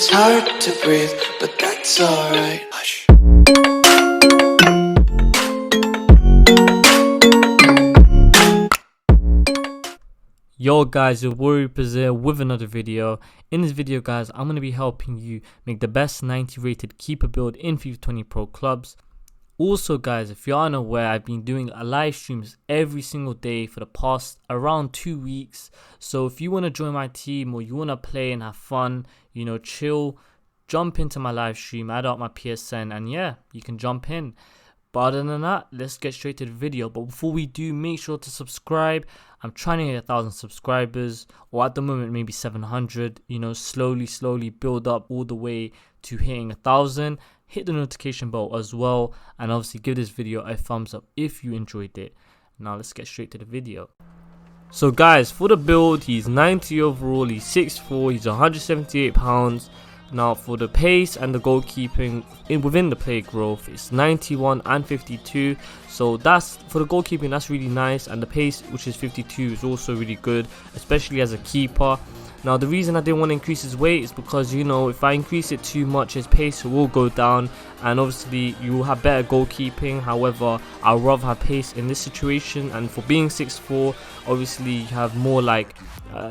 It's hard to breathe, but that's alright. Hush. Yo guys, your Goalkeeper here with another video. In this video guys, I'm going to be helping you make the best 90 rated keeper build in FIFA 20 Pro clubs. Also guys, if you aren't aware, I've been doing live streams every single day for the past around 2 weeks. So if you want to join my team or you want to play and have fun, chill, jump into my live stream, add out my PSN, and yeah, you can jump in. But other than that, let's get straight to the video. But before we do, make sure to subscribe. I'm trying to hit 1,000 subscribers, or at the moment maybe 700. Slowly build up all the way to hitting 1,000. Hit the notification bell as well, and obviously give this video a thumbs up if you enjoyed it. Now let's get straight to the video. So guys, for the build, he's 90 overall, he's 6'4", he's 178 pounds. Now for the pace and the goalkeeping within the play growth, it's 91 and 52. So that's for the goalkeeping, that's really nice, and the pace, which is 52, is also really good, especially as a keeper. Now the reason I didn't want to increase his weight is because if I increase it too much, his pace will go down, and obviously you will have better goalkeeping. However, I'd rather have pace in this situation, and for being 6'4", obviously you have more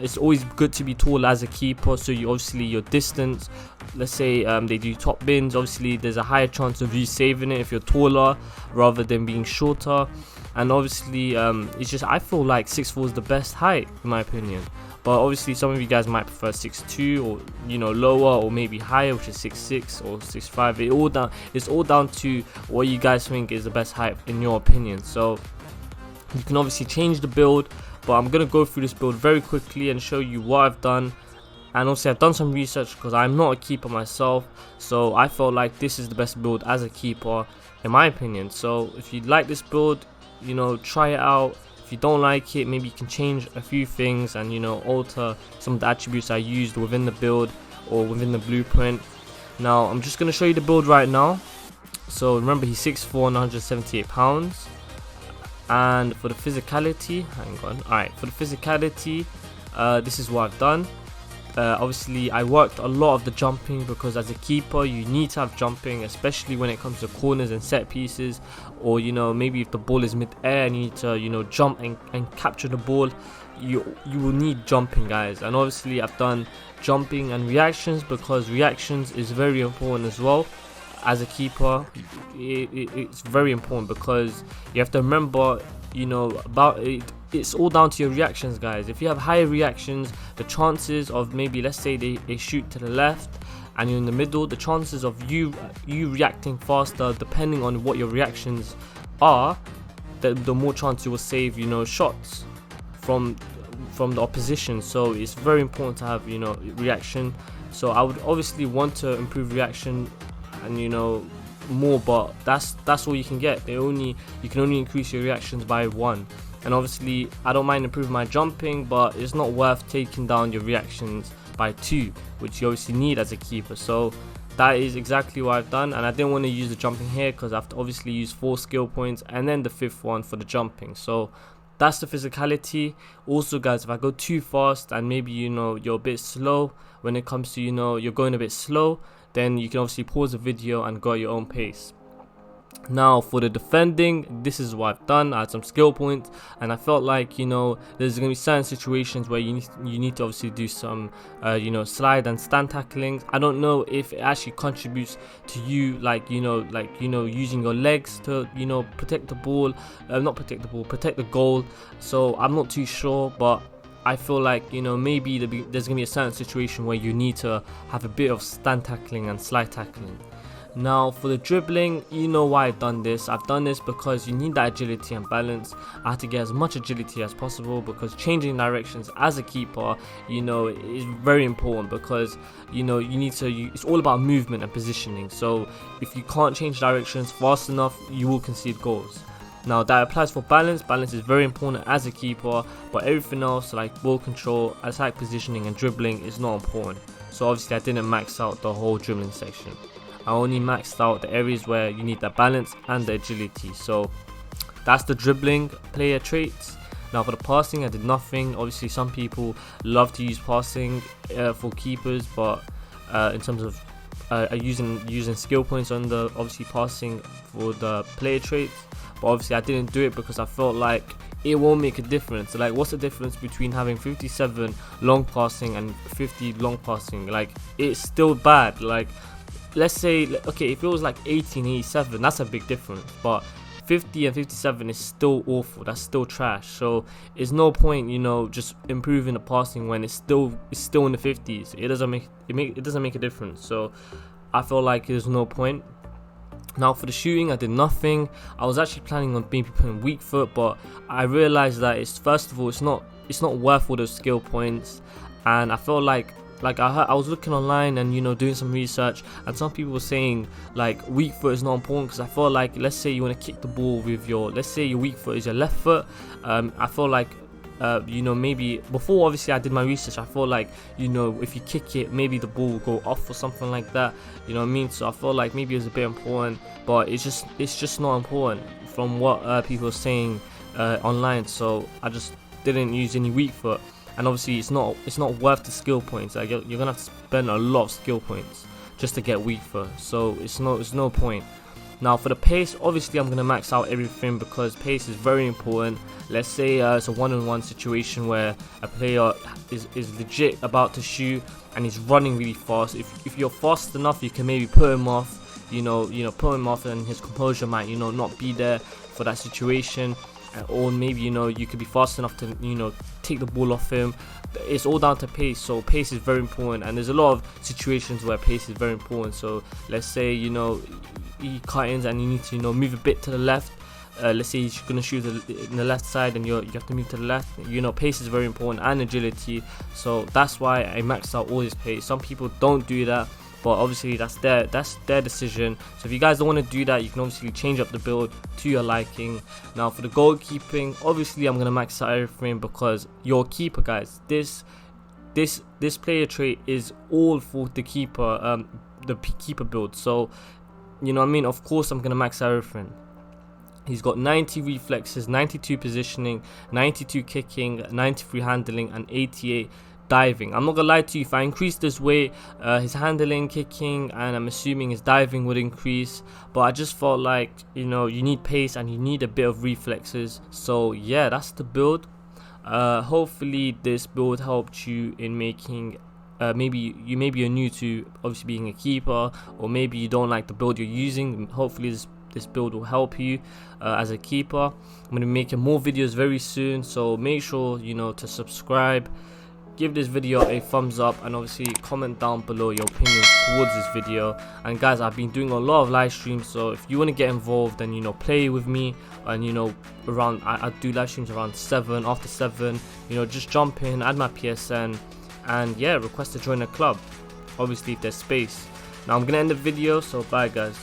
it's always good to be tall as a keeper, so your distance, let's say they do top bins, obviously there's a higher chance of you saving it if you're taller rather than being shorter. And obviously it's just, I feel like 6'4" is the best height in my opinion. But obviously some of you guys might prefer 6'2", or lower, or maybe higher, which is 6'6" or 6'5". It's all down to what you guys think is the best height in your opinion. So you can obviously change the build, but I'm going to go through this build very quickly and show you what I've done. And also I've done some research because I'm not a keeper myself, so I felt like this is the best build as a keeper in my opinion. So if you like this build, try it out. If you don't like it, maybe you can change a few things and alter some of the attributes I used within the build or within the blueprint. Now I'm just going to show you the build right now. So remember, he's 6'4", 178 pounds. And for the physicality, for the physicality, this is what I've done. Obviously I worked a lot of the jumping, because as a keeper you need to have jumping, especially when it comes to corners and set pieces, or maybe if the ball is mid-air and you need to jump and capture the ball, you will need jumping guys. And obviously I've done jumping and reactions, because reactions is very important as well. As a keeper, it's very important, because you have to remember about it. It's all down to your reactions guys. If you have higher reactions, the chances of, maybe let's say they shoot to the left and you're in the middle, the chances of you reacting faster, depending on what your reactions are, the more chance you will save shots from the opposition. So it's very important to have reaction. So I would obviously want to improve reaction and more, but that's all you can get. You can only increase your reactions by 1. And obviously I don't mind improving my jumping, but it's not worth taking down your reactions by 2, which you obviously need as a keeper. So that is exactly what I've done, and I didn't want to use the jumping here because I have to obviously use 4 skill points and then the 5th one for the jumping. So that's the physicality. Also guys, if I go too fast and maybe you're a bit slow when it comes to you're going a bit slow, then you can obviously pause the video and go at your own pace. Now for the defending, this is what I've done. I had some skill points, and I felt like there's gonna be certain situations where you need to obviously do some slide and stand tacklings. I don't know if it actually contributes to you using your legs to protect the ball, protect the goal. So I'm not too sure, but I feel like maybe there's gonna be a certain situation where you need to have a bit of stand tackling and slide tackling. Now for the dribbling, why I've done this. I've done this because you need that agility and balance. I had to get as much agility as possible, because changing directions as a keeper is very important, because you need to it's all about movement and positioning. So if you can't change directions fast enough, you will concede goals. Now that applies for balance. Balance is very important as a keeper, but everything else like ball control, attack positioning and dribbling is not important. So obviously I didn't max out the whole dribbling section. I only maxed out the areas where you need the balance and the agility. So that's the dribbling player traits. Now for the passing, I did nothing. Obviously some people love to use passing for keepers, but in terms of using skill points on the obviously passing for the player traits, but obviously I didn't do it because I felt like it won't make a difference. Like, what's the difference between having 57 long passing and 50 long passing? Like, it's still bad. Like, let's say, okay, if it was like 80 and 87, that's a big difference, but 50 and 57 is still awful. That's still trash. So it's no point, you know, just improving the passing when it's still in the 50s. It doesn't make a difference. So I felt like there's no point. Now for the shooting, I did nothing. I was actually planning on maybe putting weak foot, but I realized that first of all it's not worth all those skill points, and I felt like I was looking online and, you know, doing some research, and some people were saying like weak foot is not important, because I felt like, let's say you want to kick the ball with let's say your weak foot is your left foot. I feel like you know, maybe before obviously I did my research, I felt like, you know, if you kick it, maybe the ball will go off or something like that, you know what I mean? So I felt like maybe it was a bit important, but it's just not important from what people are saying online. So I just didn't use any weak foot. And obviously it's not worth the skill points. Like, you're gonna have to spend a lot of skill points just to get weak foot, so it's no point. Now for the pace, obviously I'm gonna max out everything because pace is very important. Let's say it's a one-on-one situation where a player is legit about to shoot and he's running really fast. If you're fast enough, you can maybe put him off, you know, put him off, and his composure might, you know, not be there for that situation. Or maybe, you know, you could be fast enough to, you know, take the ball off him. It's all down to pace. So pace is very important, and there's a lot of situations where pace is very important. So let's say, you know, he cut-ins and you need to, you know, move a bit to the left. Let's say he's gonna shoot in the left side and you have to move to the left. You know, pace is very important, and agility. So that's why I maxed out all his pace. Some people don't do that, but obviously that's their decision. So if you guys don't want to do that, you can obviously change up the build to your liking. Now for the goalkeeping, obviously I'm gonna max out everything because your keeper, guys, this player trait is all for the keeper, the keeper build. So, you know what I mean, of course I'm gonna max out everything. He's got 90 reflexes, 92 positioning, 92 kicking, 93 handling, and 88 diving. I'm not gonna lie to you, if I increase this weight, his handling, kicking, and I'm assuming his diving would increase, but I just felt like, you know, you need pace and you need a bit of reflexes. So yeah, that's the build. Hopefully this build helped you in making maybe you're new to obviously being a keeper, or maybe you don't like the build you're using. Hopefully this build will help you as a keeper. I'm going to be making more videos very soon, so make sure, you know, to subscribe, give this video a thumbs up, and obviously comment down below your opinions towards this video. And guys, I've been doing a lot of live streams, so if you want to get involved and, you know, play with me, and, you know, around I do live streams around 7, after 7, you know, just jump in, add my PSN, and yeah, request to join a club, obviously if there's space. Now I'm gonna end the video, so bye guys.